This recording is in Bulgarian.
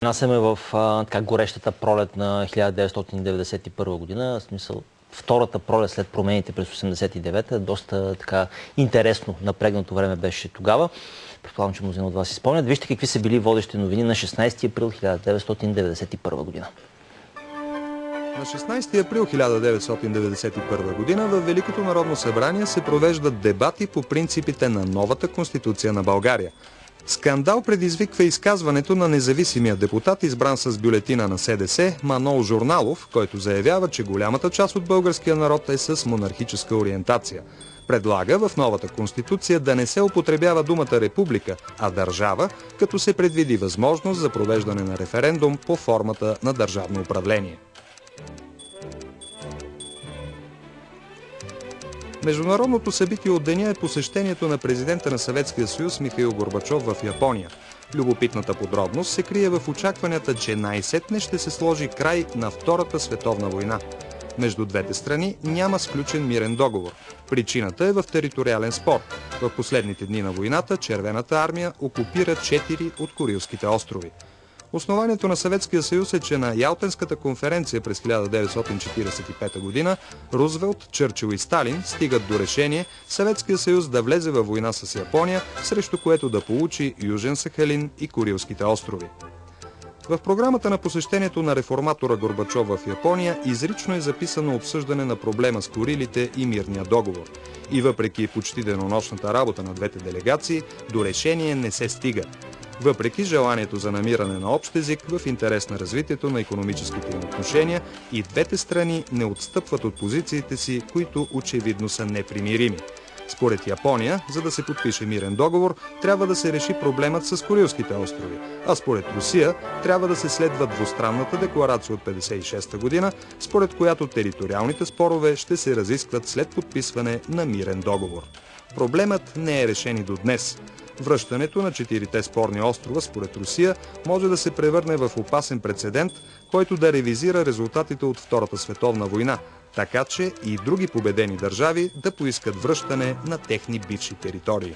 Насеме в така горещата пролет на 1991 година, в смисъл втората пролет след промените през 1989-та, доста така интересно, напрегнато време беше тогава. Предполагам, че мнозина от вас си спомнят. Вижте какви са били водещи новини на 16 април 1991 година. На 16 април 1991 година в Великото народно събрание се провеждат дебати по принципите на новата Конституция на България. Скандал предизвиква изказването на независимия депутат, избран с бюлетина на СДС, Манол Журналов, който заявява, че голямата част от българския народ е с монархическа ориентация. Предлага в новата Конституция да не се употребява думата република, а държава, като се предвиди възможност за провеждане на референдум по формата на държавно управление. Международното събитие от деня е посещението на президента на Съветския съюз Михаил Горбачов в Япония. Любопитната подробност се крие в очакванията, че най-сетне ще се сложи край на Втората световна война. Между двете страни няма сключен мирен договор. Причината е в териториален спор. В последните дни на войната Червената армия окупира 4 от Курилските острови. Основанието на Съветския съюз е, че на Ялтенската конференция през 1945 година Рузвелт, Чърчил и Сталин стигат до решение Съветския съюз да влезе във война с Япония, срещу което да получи Южен Сахалин и Курилските острови. В програмата на посещението на реформатора Горбачов в Япония изрично е записано обсъждане на проблема с Курилите и мирния договор. И въпреки почти денонощната работа на двете делегации, до решение не се стига. Въпреки желанието за намиране на общ език в интерес на развитието на икономическите им отношения, и двете страни не отстъпват от позициите си, които очевидно са непримирими. Според Япония, за да се подпише мирен договор, трябва да се реши проблемът с Курилските острови, а според Русия трябва да се следва двустранната декларация от 1956 година, според която териториалните спорове ще се разискват след подписване на мирен договор. Проблемът не е решен и до днес. Връщането на 4-те спорни острова, според Русия, може да се превърне в опасен прецедент, който да ревизира резултатите от Втората световна война, така че и други победени държави да поискат връщане на техни бивши територии.